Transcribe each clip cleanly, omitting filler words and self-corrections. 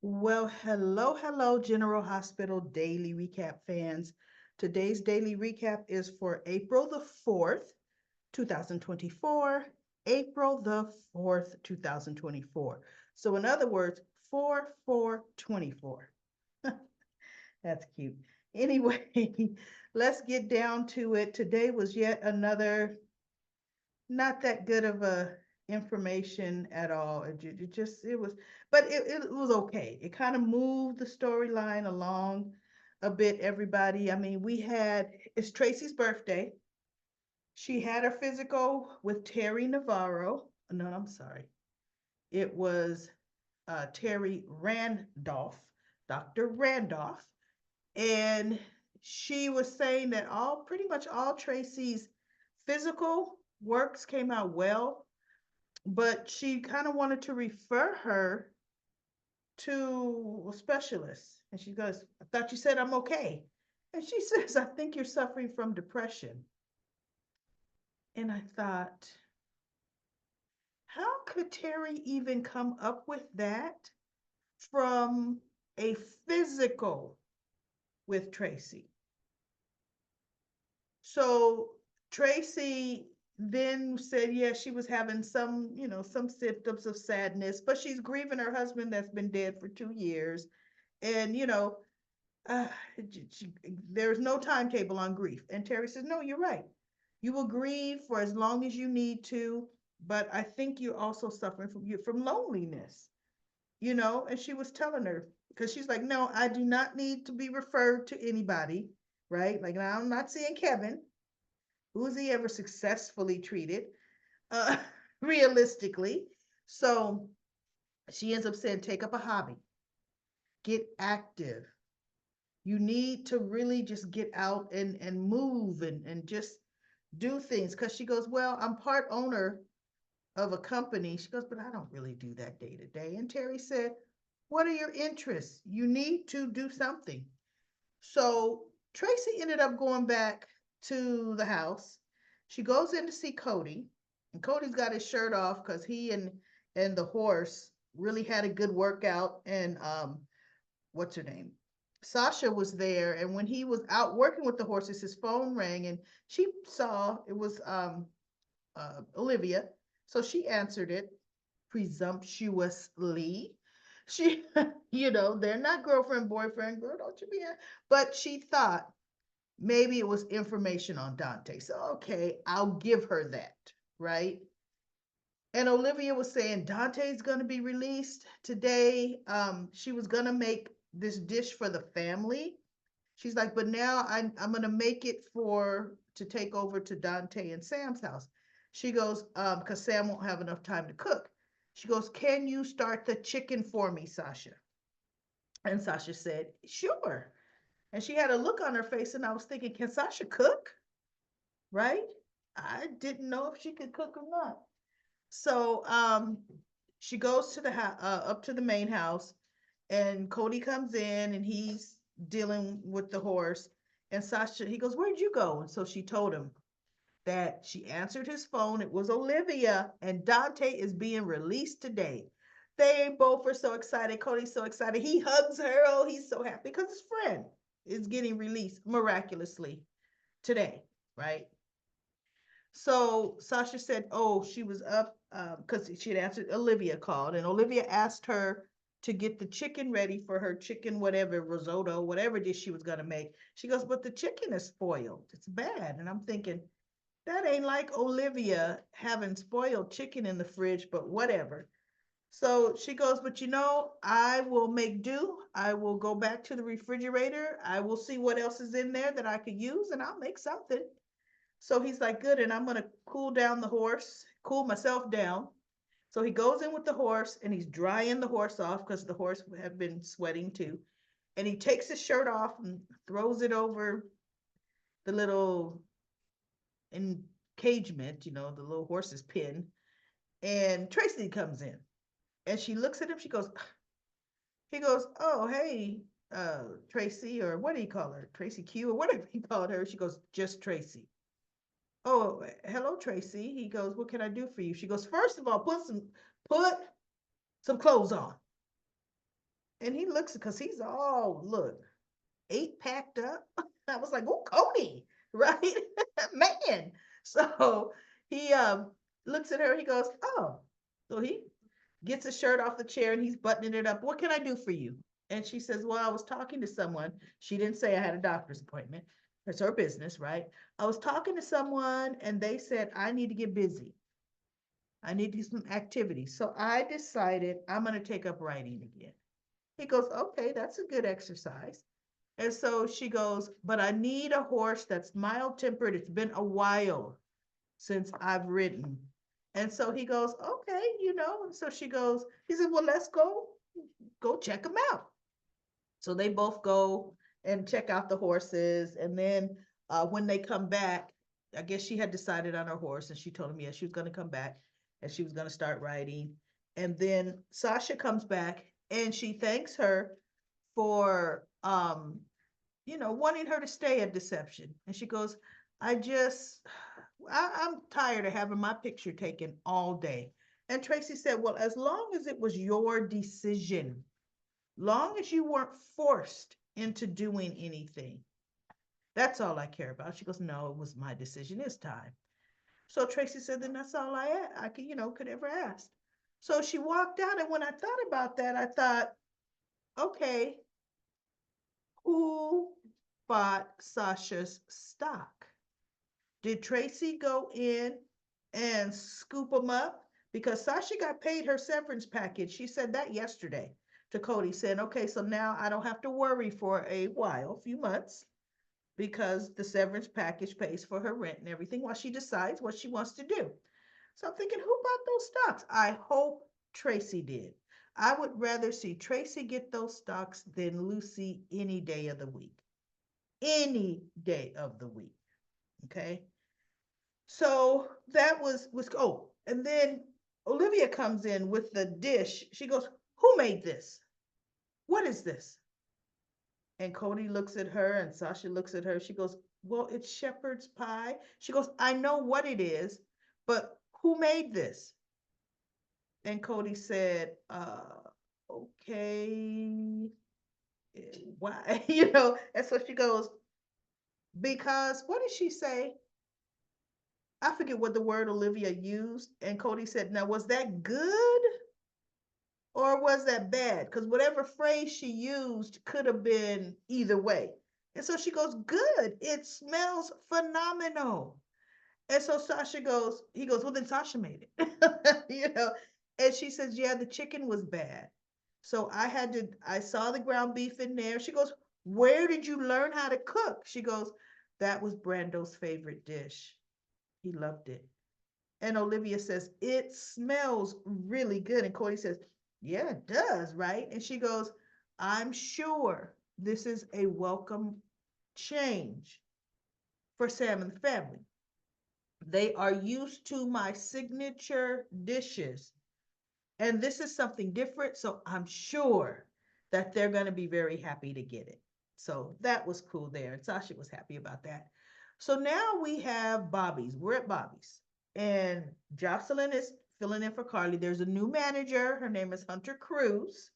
Well, hello, General Hospital Daily Recap fans. Today's daily recap is for April the 4th, 2024. April the 4th, 2024. So, in other words, 4/4/24. That's cute. Anyway, let's get down to it. Today was yet another not that good of a information at all. It just it was, but it was okay. It kind of moved the storyline along a bit. Everybody, I mean, it's Tracy's birthday. She had her physical with Terry Navarro. No, I'm sorry. It was Terry Randolph, Dr. Randolph, and she was saying that pretty much all Tracy's physical works came out well, but she kind of wanted to refer her to a specialist. And she goes, I thought you said I'm okay. And she says, I think you're suffering from depression. And I thought, how could Terry even come up with that from a physical with Tracy? So Tracy then said, yeah, she was having some symptoms of sadness, but she's grieving her husband that's been dead for 2 years. And, uh, there's no timetable on grief. And Terry says, no, you're right. You will grieve for as long as you need to, but I think you're also suffering from loneliness, And she was telling her, because she's like, no, I do not need to be referred to anybody, right? Like, now I'm not seeing Kevin. Who's he ever successfully treated? Uh, realistically. So she ends up saying, take up a hobby, get active. You need to really just get out and move and just do things. Because she goes, well, I'm part owner of a company. She goes, but I don't really do that day to day. And Terry said, what are your interests? You need to do something. So Tracy ended up going back to the house. She goes in to see Cody, and Cody's got his shirt off because he and the horse really had a good workout. And what's her name? Sasha was there, and when he was out working with the horses, his phone rang, and she saw it was Olivia, so she answered it presumptuously. She, they're not girlfriend, boyfriend, girl, don't you be. But she thought maybe it was information on Dante. So, okay, I'll give her that, right? And Olivia was saying Dante's going to be released today. She was going to make this dish for the family. She's like, but now I'm going to make it to take over to Dante and Sam's house. She goes, because Sam won't have enough time to cook. She goes, can you start the chicken for me, Sasha? And Sasha said, sure. And she had a look on her face, and I was thinking, can Sasha cook? Right? I didn't know if she could cook or not. So she goes to the up to the main house, and Cody comes in, and he's dealing with the horse. And Sasha, he goes, "Where'd you go?" And so she told him that she answered his phone. It was Olivia, and Dante is being released today. They both are so excited. Cody's so excited. He hugs her. Oh, he's so happy because his friend is getting released miraculously today, right? So Sasha said, oh, she was up because she had answered. Olivia called, and Olivia asked her to get the chicken ready for her chicken, whatever, risotto, whatever dish she was going to make. She goes, but the chicken is spoiled. It's bad. And I'm thinking, that ain't like Olivia having spoiled chicken in the fridge, but whatever. So she goes, but I will make do. I will go back to the refrigerator. I will see what else is in there that I could use, and I'll make something. So he's like, good, and I'm gonna cool myself down. So he goes in with the horse and he's drying the horse off because the horse had been sweating too. And he takes his shirt off and throws it over the little encagement, the little horse's pen. And Tracy comes in and she looks at him. He goes, oh, hey, Tracy, or what do you call her? Tracy Q, or whatever he called her. She goes, just Tracy. Oh, hello, Tracy. He goes, what can I do for you? She goes, first of all, put some clothes on. And he looks, because he's all, look, eight packed up. I was like, oh, Cody, right? Man. So he looks at her, he goes, oh. So he gets his shirt off the chair and he's buttoning it up. What can I do for you? And she says, well, I was talking to someone. She didn't say I had a doctor's appointment. It's her business, right? I was talking to someone and they said, I need to get busy. I need to do some activities. So I decided I'm going to take up writing again. He goes, okay, that's a good exercise. And so she goes, but I need a horse that's mild tempered. It's been a while since I've ridden. And so he goes, okay, And so she goes, he said, well, let's go check him out. So they both go and check out the horses. And then when they come back, I guess she had decided on her horse and she told him, yeah, she was going to come back and she was going to start riding. And then Sasha comes back and she thanks her for wanting her to stay at Deception. And she goes, I'm tired of having my picture taken all day. And Tracy said, well, as long as it was your decision, long as you weren't forced into doing anything, that's all I care about. She goes, no, it was my decision. It's time. So Tracy said, then that's all I could ever ask. So she walked out. And when I thought about that, I thought, okay, who bought Sasha's stock? Did Tracy go in and scoop them up? Because Sasha got paid her severance package. She said that yesterday to Cody, saying, okay, so now I don't have to worry for a while, a few months, because the severance package pays for her rent and everything while she decides what she wants to do. So I'm thinking, who bought those stocks? I hope Tracy did. I would rather see Tracy get those stocks than Lucy any day of the week. Any day of the week. Okay. So that was and then Olivia comes in with the dish. She goes, who made this? What is this? And Cody looks at her and Sasha looks at her. She goes, well, it's shepherd's pie. She goes, I know what it is, but who made this? And Cody said, okay, why? And so she goes, because what did she say? I forget what the word Olivia used. And Cody said, now, was that good or was that bad? Because whatever phrase she used could have been either way. And so she goes, good. It smells phenomenal. And so he goes, well, then Sasha made it, And she says, yeah, the chicken was bad. So I saw the ground beef in there. She goes, where did you learn how to cook? She goes, that was Brando's favorite dish. He loved it. And Olivia says, it smells really good. And Cody says, yeah, it does, right? And she goes, I'm sure this is a welcome change for Sam and the family. They are used to my signature dishes. And this is something different. So I'm sure that they're going to be very happy to get it. So that was cool there. And Sasha was happy about that. So now we have Bobby's. We're at Bobby's. And Jocelyn is filling in for Carly. There's a new manager. Her name is Hunter Cruz.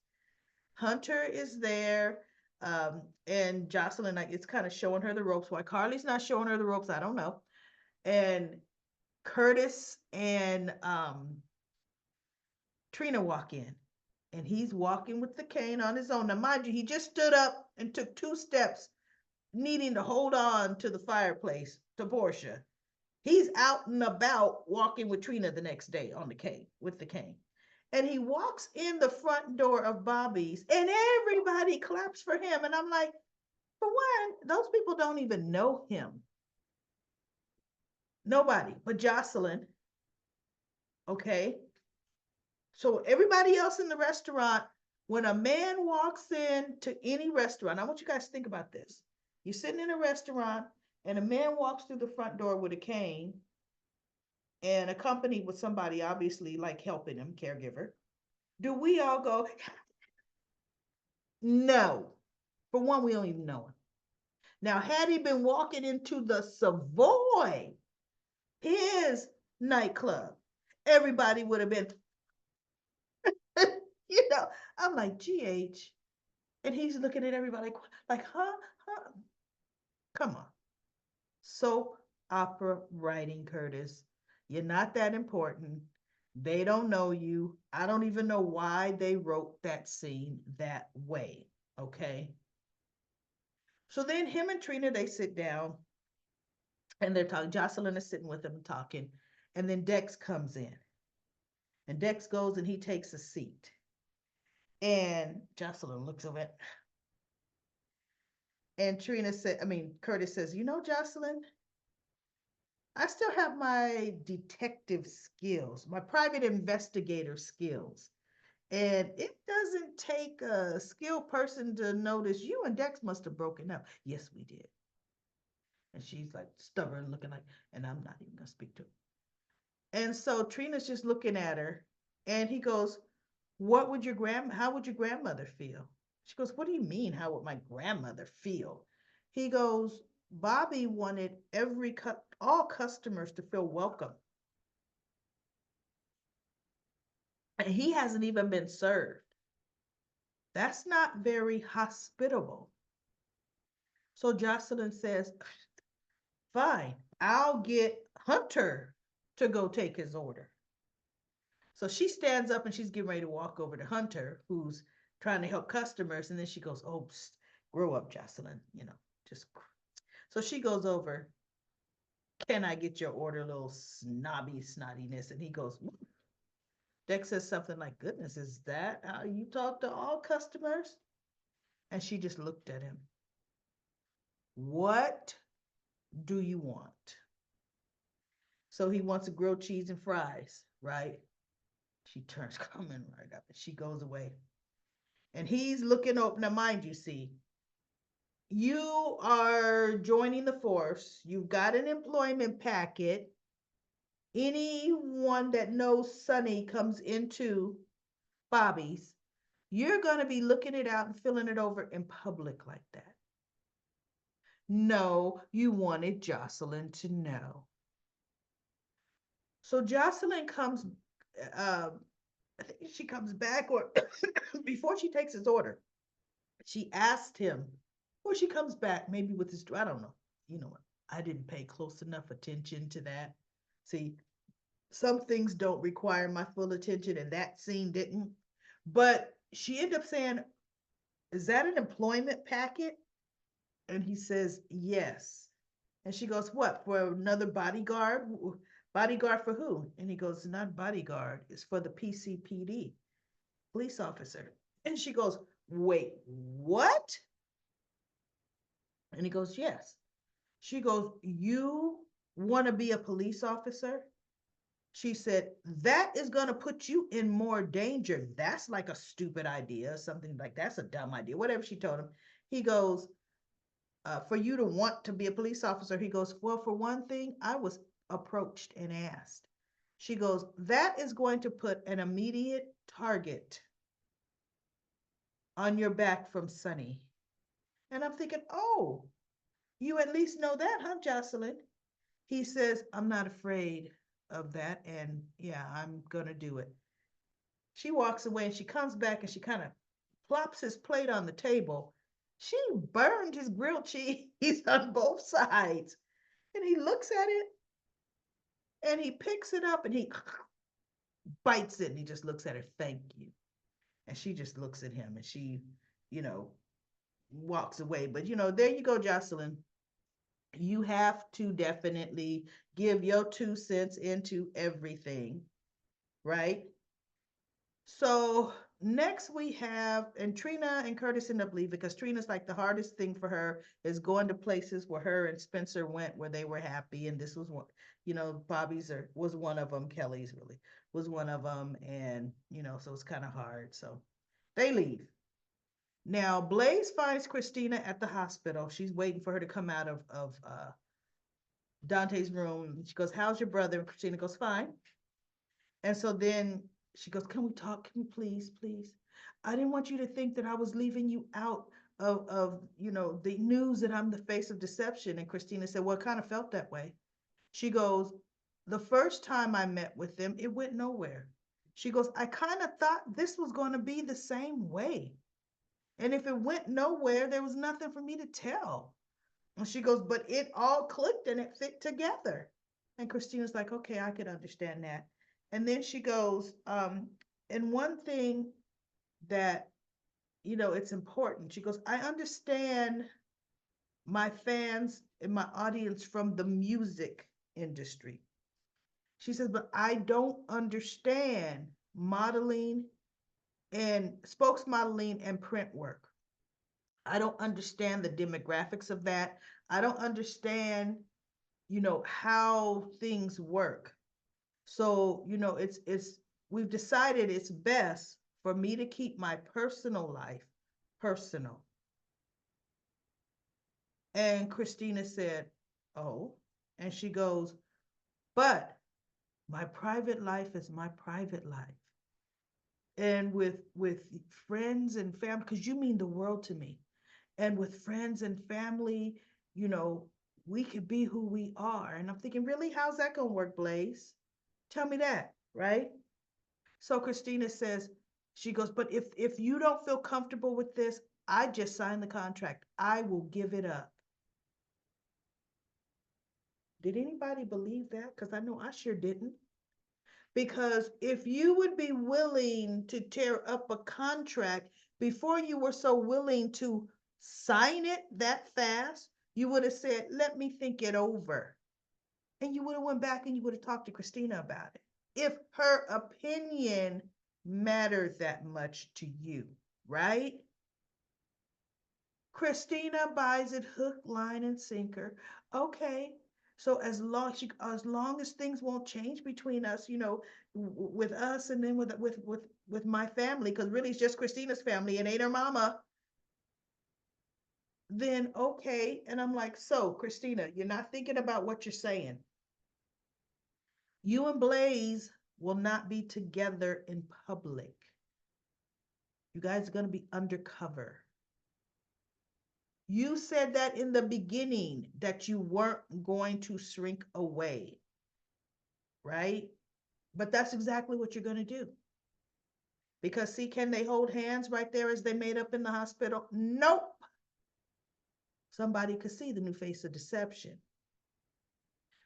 Hunter is there. And Jocelyn, like, it's kind of showing her the ropes. Why Carly's not showing her the ropes, I don't know. And Curtis and Trina walk in. And he's walking with the cane on his own. Now, mind you, he just stood up and took 2 steps, needing to hold on to the fireplace to Portia. He's out and about walking with Trina the next day on the cane, with the cane. And he walks in the front door of Bobby's and everybody claps for him. And I'm like, for one, those people don't even know him. Nobody but Jocelyn. Okay. So everybody else in the restaurant, when a man walks in to any restaurant, I want you guys to think about this. You're sitting in a restaurant and a man walks through the front door with a cane and accompanied with somebody obviously like helping him, caregiver. Do we all go, no? For one, we don't even know him. Now, had he been walking into the Savoy, his nightclub, everybody would have been, I'm like, GH, And he's looking at everybody like, huh? Huh? Come on. Soap opera writing, Curtis. You're not that important. They don't know you. I don't even know why they wrote that scene that way. Okay. So then him and Trina, they sit down and they're talking. Jocelyn is sitting with them talking. And then Dex comes in. And Dex goes and he takes a seat. And Jocelyn looks over it. And Trina said, I mean, Curtis says, you know, Jocelyn, I still have my detective skills, my private investigator skills. And it doesn't take a skilled person to notice you and Dex must have broken up. Yes, we did. And she's like stubborn looking like, and I'm not even gonna speak to her. And so Trina's just looking at her and he goes, how would your grandmother feel? She goes, what do you mean? How would my grandmother feel? He goes, Bobby wanted all customers to feel welcome. And he hasn't even been served. That's not very hospitable. So Jocelyn says, fine, I'll get Hunter to go take his order. So she stands up and she's getting ready to walk over to Hunter, who's trying to help customers. And then she goes, oh, psst, grow up, Jocelyn, just. So she goes over, can I get your order, little snottiness? And he goes, Dex says something like, goodness, is that how you talk to all customers? And she just looked at him. What do you want? So he wants a grilled cheese and fries, right? She turns coming right up and she goes away. And he's looking up. Now, mind you, see, you are joining the force. You've got an employment packet. Anyone that knows Sonny comes into Bobby's, you're going to be looking it out and filling it over in public like that. No, you wanted Jocelyn to know. So Jocelyn comes, I think she comes back or before she takes his order, she asked him, or she comes back maybe with his, I don't know. You know what? I didn't pay close enough attention to that. See, some things don't require my full attention, and that scene didn't. But she ended up saying, is that an employment packet? And he says, yes. And she goes, what, for another bodyguard? Bodyguard for who? And he goes, not bodyguard, it's for the PCPD, police officer. And she goes, wait, what? And he goes, yes. She goes, you want to be a police officer? She said, that is going to put you in more danger. That's like a stupid idea, something like that's a dumb idea, whatever she told him. He goes, for you to want to be a police officer, he goes, well, for one thing, I was approached and asked. She goes, that is going to put an immediate target on your back from Sonny. And I'm thinking, oh, you at least know that, huh, Jocelyn? He says, I'm not afraid of that. And yeah, I'm going to do it. She walks away and she comes back and she kind of plops his plate on the table. She burned his grilled cheese on both sides. And he looks at it and he picks it up and he bites it and he just looks at her, thank you. And she just looks at him and she, you know, walks away. But, there you go, Jocelyn. You have to definitely give your 2 cents into everything, right? So next we have, and Trina and Curtis end up leaving because Trina's like the hardest thing for her is going to places where her and Spencer went where they were happy. And this was one, Bobby's was one of them. Kelly's really was one of them. And, so it's kind of hard. So they leave. Now Blaze finds Christina at the hospital. She's waiting for her to come out of Dante's room. She goes, how's your brother? And Christina goes, fine. And so then she goes, can we talk? Can we please, please? I didn't want you to think that I was leaving you out of the news that I'm the face of deception. And Christina said, well, it kind of felt that way. She goes, the first time I met with them, it went nowhere. She goes, I kind of thought this was going to be the same way. And if it went nowhere, there was nothing for me to tell. And she goes, but it all clicked and it fit together. And Christina's like, okay, I could understand that. And then she goes, and one thing that, it's important. She goes, I understand my fans and my audience from the music industry. She says, but I don't understand modeling and spokesmodeling and print work. I don't understand the demographics of that. I don't understand, how things work. So, we've decided it's best for me to keep my personal life personal. And Christina said, oh, and she goes, but my private life is my private life. And with friends and family, because you mean the world to me. And with friends and family, you know, we could be who we are. And I'm thinking, really, how's that gonna work, Blaze? Tell me that, right? So Christina says, she goes, but if you don't feel comfortable with this, I just signed the contract. I will give it up. Did anybody believe that? Because I know I sure didn't. Because if you would be willing to tear up a contract before you were so willing to sign it that fast, you would have said, let me think it over. And you would have went back and you would have talked to Christina about it. If her opinion mattered that much to you, right? Christina buys it hook, line, and sinker. Okay. So as long as things won't change between us, with us and then with my family, because really it's just Christina's family and ain't her mama, then okay. And I'm like, so Christina, you're not thinking about what you're saying. You and Blaze will not be together in public. You guys are going to be undercover. You said that in the beginning that you weren't going to shrink away, right? But that's exactly what you're going to do. Because, see, can they hold hands right there as they made up in the hospital? Nope. Somebody could see the new face of deception.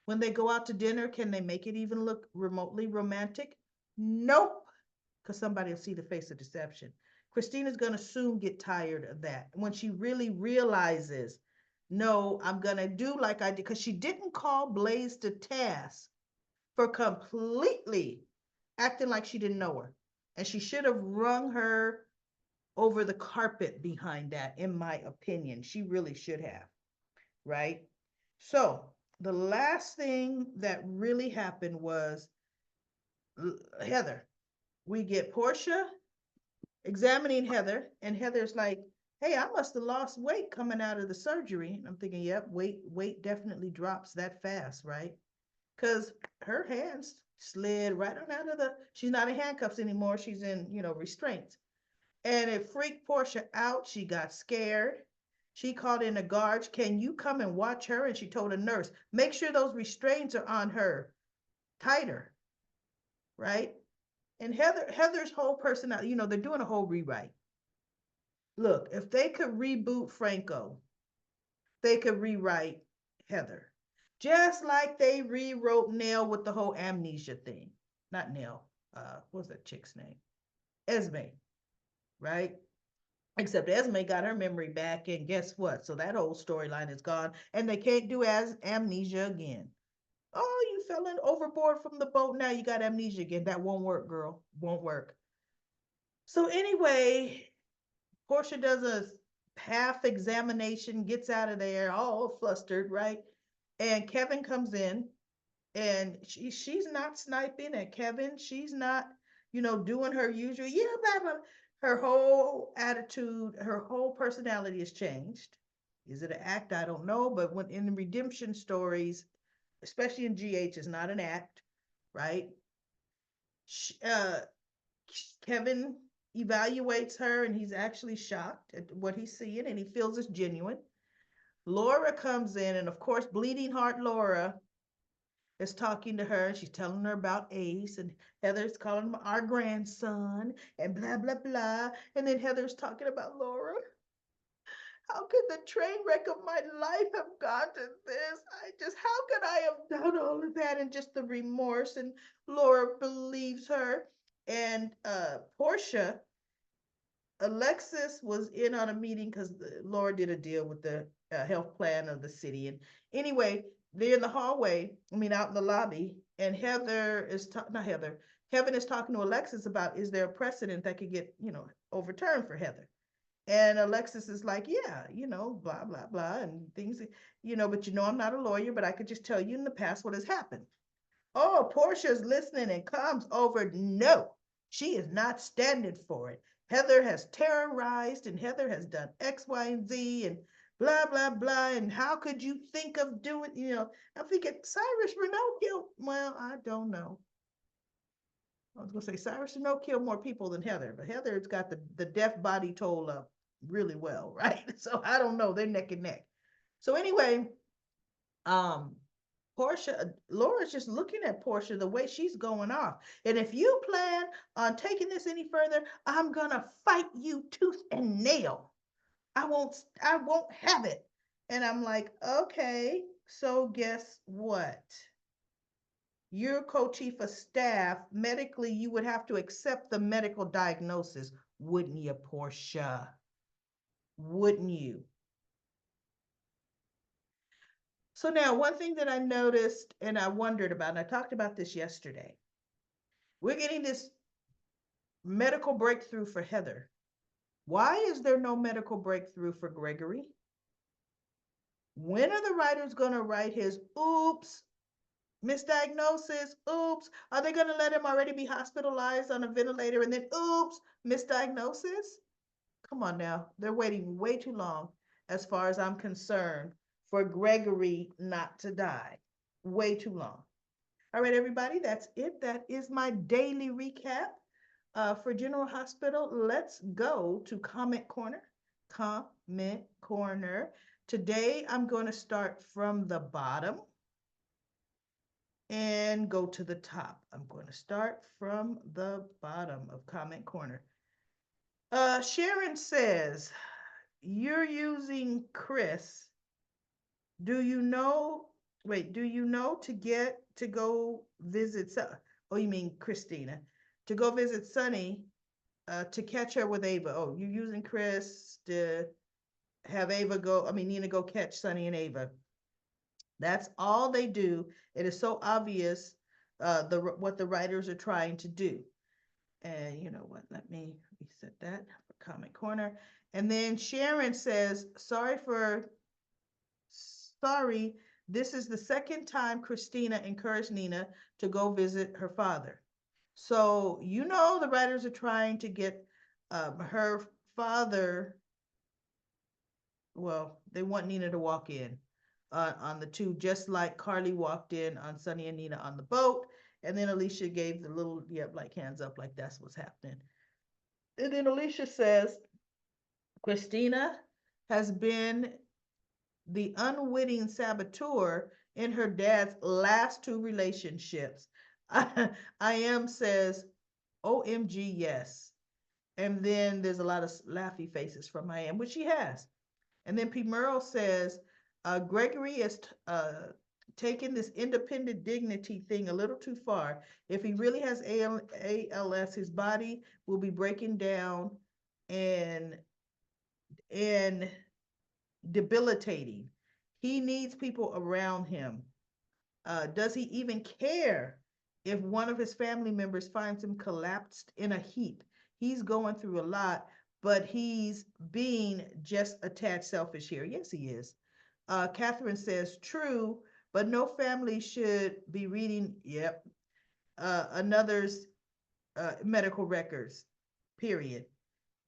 When they go out to dinner, can they make it even look remotely romantic? Nope. Because somebody will see the face of deception. Christina's going to soon get tired of that. When she really realizes, no, I'm going to do like I did, because she didn't call Blaze to task for completely acting like she didn't know her. And she should have rung her over the carpet behind that, in my opinion. She really should have, right? So the last thing that really happened was Heather. We get Portia examining Heather, and Heather's like, hey, I must have lost weight coming out of the surgery. And I'm thinking, yep, weight definitely drops that fast, right? Because her hands slid right on out of she's not in handcuffs anymore. She's in, restraints. And it freaked Portia out. She got scared. She called in the guards. Can you come and watch her? And she told a nurse, make sure those restraints are on her tighter, right? And Heather's whole personality, they're doing a whole rewrite. Look, if they could reboot Franco, they could rewrite Heather. Just like they rewrote Nell with the whole amnesia thing. Not Nell. What's that chick's name? Esme, right? Except Esme got her memory back, and guess what? So that whole storyline is gone, and they can't do as amnesia again. Oh, you fell in overboard from the boat. Now you got amnesia again. That won't work, girl. Won't work. So anyway, Portia does a half examination, gets out of there, all flustered, right? And Kevin comes in, and she's not sniping at Kevin. She's not, doing her usual, yeah, blah, blah. Her whole attitude, her whole personality has changed. Is it an act? I don't know. But when in the redemption stories, especially in GH, it's not an act, right? Kevin evaluates her, and he's actually shocked at what he's seeing, and he feels it's genuine. Laura comes in, and of course, bleeding heart Laura is talking to her. She's telling her about Ace, and Heather's calling him our grandson, and blah, blah, blah. And then Heather's talking about Laura. How could the train wreck of my life have gone to this? How could I have done all of that? And just the remorse. And Laura believes her. And Portia, Alexis was in on a meeting because Laura did a deal with the health plan of the city. And anyway, they're in the hallway, out in the lobby, and not Heather, Kevin is talking to Alexis about, is there a precedent that could get, overturned for Heather? And Alexis is like, yeah, blah, blah, blah, and things, but I'm not a lawyer, but I could just tell you in the past what has happened. Oh, Portia's listening and comes over. No, she is not standing for it. Heather has terrorized, and Heather has done X, Y, and Z, and blah, blah, blah. And how could you think of doing, I'm thinking Cyrus Renault killed. Well, I don't know. I was going to say Cyrus Renault killed more people than Heather, but Heather's got the death body toll up really well, right? So I don't know. They're neck and neck. So anyway, Portia, Laura's just looking at Portia the way she's going off. And if you plan on taking this any further, I'm gonna fight you tooth and nail. I won't have it. And I'm like, okay, so guess what? You're co-chief of staff. Medically, you would have to accept the medical diagnosis, wouldn't you, Portia? Wouldn't you? So now, one thing that I noticed and I wondered about, and I talked about this yesterday, we're getting this medical breakthrough for Heather. Why is there no medical breakthrough for Gregory? When are the writers going to write his oops, misdiagnosis, oops? Are they going to let him already be hospitalized on a ventilator and then oops, misdiagnosis? Come on now. They're waiting way too long, as far as I'm concerned, for Gregory not to die. Way too long. All right, everybody, that's it. That is my daily recap for General Hospital. Let's go to Comment Corner. Comment Corner. Today, I'm going to start from the bottom and go to the top. I'm going to start from the bottom of Comment Corner. Sharon says, you're using Chris. Do you know to go visit, oh, you mean Christina, to go visit Sunny to catch her with Ava. Oh, you're using Chris to have Nina go catch Sunny and Ava. That's all they do. It is so obvious what the writers are trying to do. And you know what? Let me reset that for Comment Corner. And then Sharon says, sorry, this is the second time Christina encouraged Nina to go visit her father. So, the writers are trying to get her father, well, they want Nina to walk in on the two, just like Carly walked in on Sunny and Nina on the boat. And then Alicia gave the little, like hands up, like that's what's happening. And then Alicia says, Christina has been the unwitting saboteur in her dad's last two relationships. I am says, OMG, yes. And then there's a lot of laughy faces from I am, which she has. And then P. Merle says, Gregory is taking this independent dignity thing a little too far. If he really has ALS, his body will be breaking down and debilitating. He needs people around him. Does he even care if one of his family members finds him collapsed in a heap? He's going through a lot, but he's being just a tad selfish here. Yes, he is. Catherine says, true, but no family should be reading, another's medical records, period.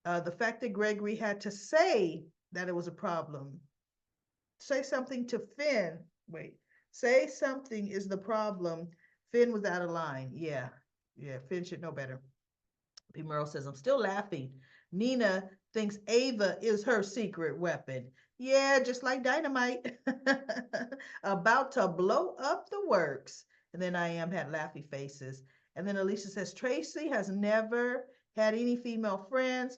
The fact that Gregory had to say that it was a problem, say something to Finn, say something is the problem. Finn was out of line. Yeah, Finn should know better. P. Merle says, I'm still laughing. Nina thinks Ava is her secret weapon. Yeah, just like dynamite. About to blow up the works. And then I am had laughy faces. And then Alicia says, Tracy has never had any female friends.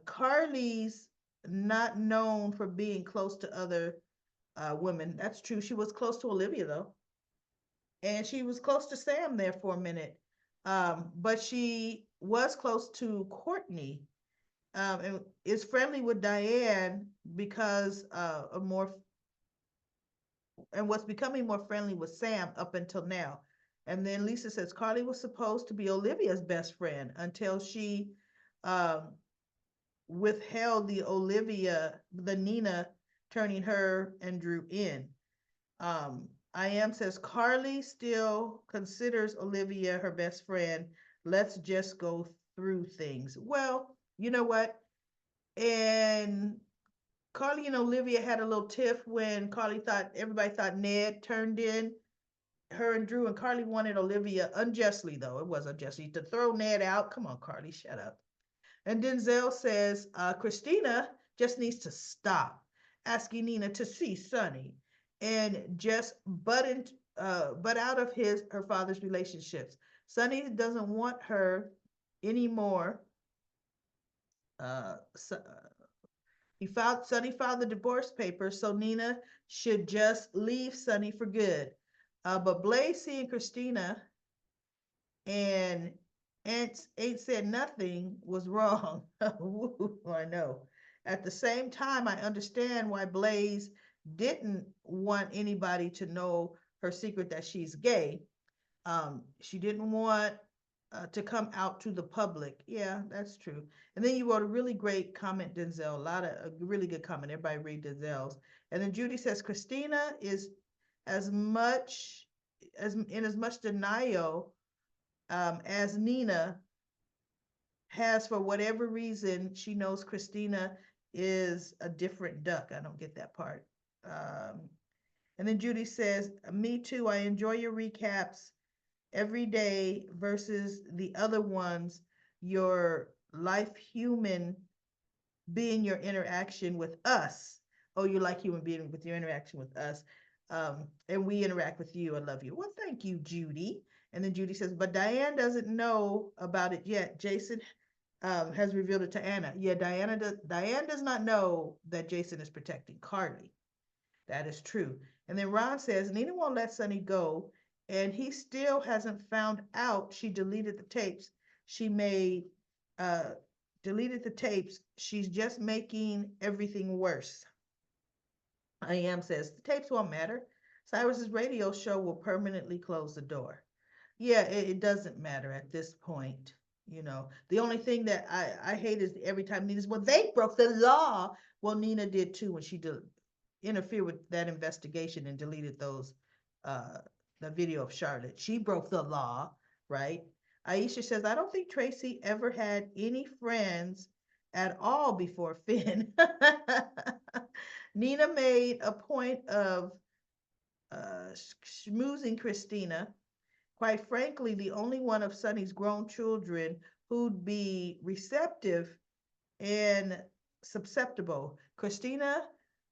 Carly's not known for being close to other women. That's true. She was close to Olivia, though. And she was close to Sam there for a minute. But she was close to Courtney, and is friendly with Diane because of more, and was becoming more friendly with Sam up until now. And then Lisa says Carly was supposed to be Olivia's best friend until she um, withheld the Nina turning her and Drew in. I am says Carly still considers Olivia her best friend. Let's just go through things. Well, you know what? And Carly and Olivia had a little tiff when everybody thought Ned turned in her and Drew, and Carly wanted Olivia unjustly, though it was unjustly, to throw Ned out. Come on, Carly, shut up. And Denzel says Christina just needs to stop asking Nina to see Sonny and just butt out of her father's relationships. Sonny doesn't want her anymore. So, Sonny filed the divorce papers, so Nina should just leave Sonny for good. But Blaze seeing Christina and ain't said nothing was wrong. I know. At the same time, I understand why Blaze didn't want anybody to know her secret that she's gay. She didn't want to come out to the public. Yeah, that's true. And then you wrote a really great comment, Denzel. A really good comment. Everybody read Denzel's. And then Judy says Christina is as much as much denial as Nina has. For whatever reason, she knows Christina is a different duck. I don't get that part. And then Judy says, me too. I enjoy your recaps every day versus the other ones, your life human being your interaction with us. Oh, you like human being with your interaction with us. And we interact with you. I love you. Well, thank you, Judy. And then Judy says, but Diane doesn't know about it yet. Jason has revealed it to Anna. Yeah, Diane does not know that Jason is protecting Carly. That is true. And then Ron says Nina won't let Sonny go, and he still hasn't found out she deleted the tapes she made. Uh, Deleted the tapes. She's just making everything worse. I am says the tapes won't matter. Cyrus's radio show will permanently close the door. Yeah, it doesn't matter at this point. The only thing that I hate is every time Nina's, well, they broke the law. Well, Nina did too when she did interfere with that investigation and deleted uh, the video of Charlotte. She broke the law, right? Aisha says, I don't think Tracy ever had any friends at all before Finn. Nina made a point of schmoozing Christina. Quite frankly, the only one of Sonny's grown children who'd be receptive and susceptible. Christina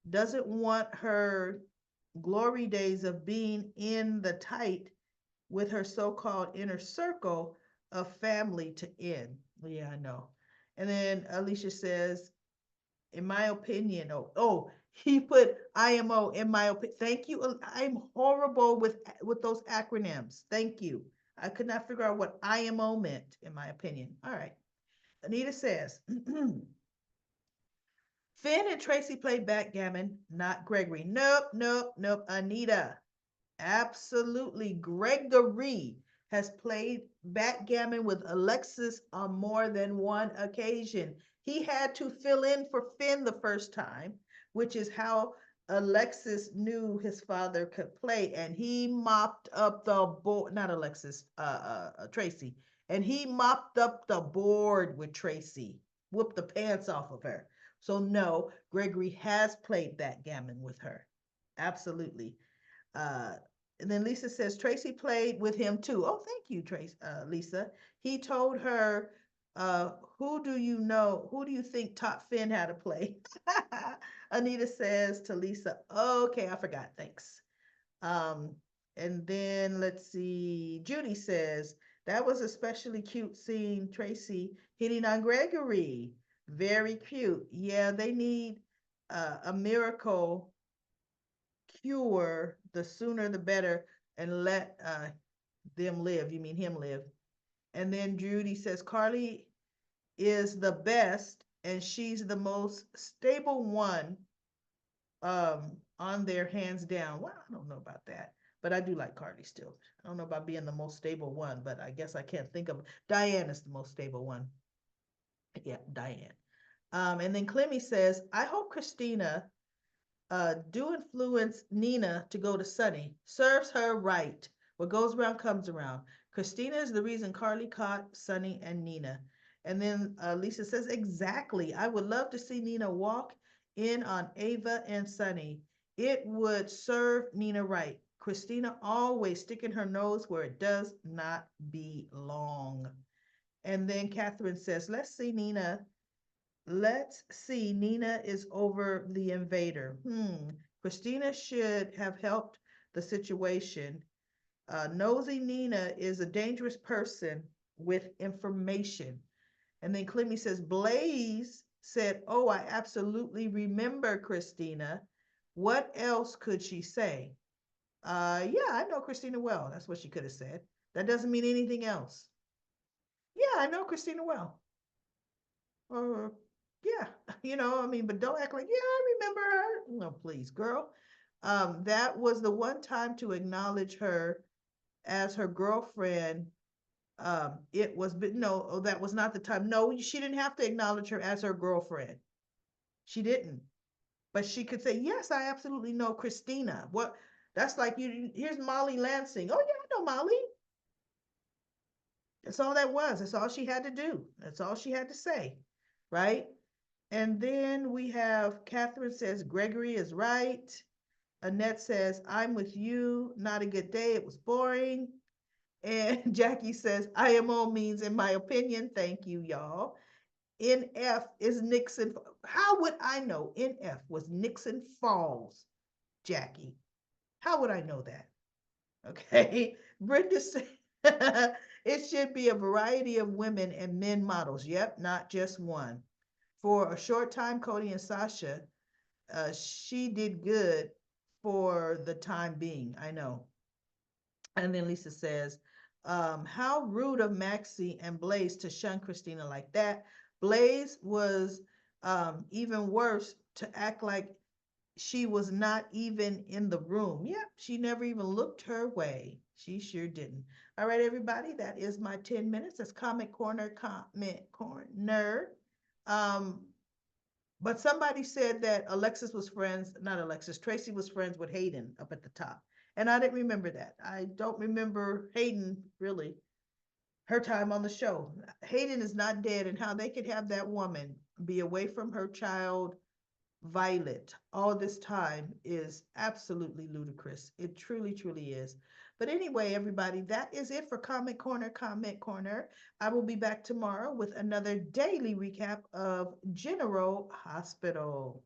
doesn't want her glory days of being in the tight with her so-called inner circle of family to end. Yeah, I know. And then Alicia says, in my opinion, he put IMO in my opinion. Thank you. I'm horrible with those acronyms. Thank you. I could not figure out what IMO meant, in my opinion. All right. Anita says, Finn and Tracy played backgammon, not Gregory. Nope, nope, nope. Anita, absolutely. Gregory has played backgammon with Alexis on more than one occasion. He had to fill in for Finn the first time, which is how Alexis knew his father could play, and he mopped up the board. Not Alexis, Tracy, and he mopped up the board with Tracy, whooped the pants off of her. So no, Gregory has played backgammon with her, absolutely. Uh, and then Lisa says Tracy played with him too. Oh, thank you, Lisa. He told her, who do you know? Who do you think taught Finn how to play? Anita says to Lisa, okay, I forgot. Thanks. Um, And then let's see, Judy says, that was especially cute seeing Tracy hitting on Gregory. Very cute. Yeah, they need a miracle cure. The sooner the better, and let them live. You mean him live. And then Judy says, Carly is the best and she's the most stable one on their hands down. Well, I don't know about that, but I do like Carly still. I don't know about being the most stable one, but I guess I can't think of Diane is the most stable one. Yeah, Diane. And then Clemmy says, I hope Christina do influence Nina to go to Sunny. Serves her right. What goes around comes around. Christina is the reason Carly caught Sunny and Nina. And then Lisa says, exactly. I would love to see Nina walk in on Ava and Sunny. It would serve Nina right. Christina always sticking her nose where it does not belong. And then Catherine says, let's see, Nina is over the invader. Christina should have helped the situation. Nosy Nina is a dangerous person with information. And then Clemmy says, Blaze said, oh, I absolutely remember Christina. What else could she say? Yeah, I know Christina well. That's what she could have said. That doesn't mean anything else. Yeah, I know Christina well. Or yeah, I mean, but don't act like, yeah, I remember her. No, please, girl. That was the one time to acknowledge her as her girlfriend. It was, but no, oh, that was not the time. No, she didn't have to acknowledge her as her girlfriend. She didn't. But she could say, yes, I absolutely know Christina. What? That's like you. Here's Molly Lansing. Oh yeah, I know Molly. That's all that was. That's all she had to do. That's all she had to say, right? And then we have Catherine says, Gregory is right. Annette says, I'm with you. Not a good day. It was boring. And Jackie says, IMO means, in my opinion, thank you, y'all. NF is Nixon. How would I know NF was Nixon Falls, Jackie? How would I know that? Okay. Brenda said, it should be a variety of women and men models. Yep, not just one. For a short time, Cody and Sasha, she did good for the time being. I know. And then Lisa says, how rude of Maxie and Blaze to shun Christina like that. Blaze was even worse to act like she was not even in the room. Yep, she never even looked her way. She sure didn't. All right, everybody, that is my 10 minutes. That's Comment Corner, Comment Corner. Um, but somebody said that Alexis was friends, not Alexis, Tracy was friends with Hayden up at the top. And I didn't remember that. I don't remember Hayden really, her time on the show. Hayden is not dead, and how they could have that woman be away from her child, Violet, all this time is absolutely ludicrous. It truly, truly is. But anyway, everybody, that is it for Comment Corner, Comment Corner. I will be back tomorrow with another daily recap of General Hospital.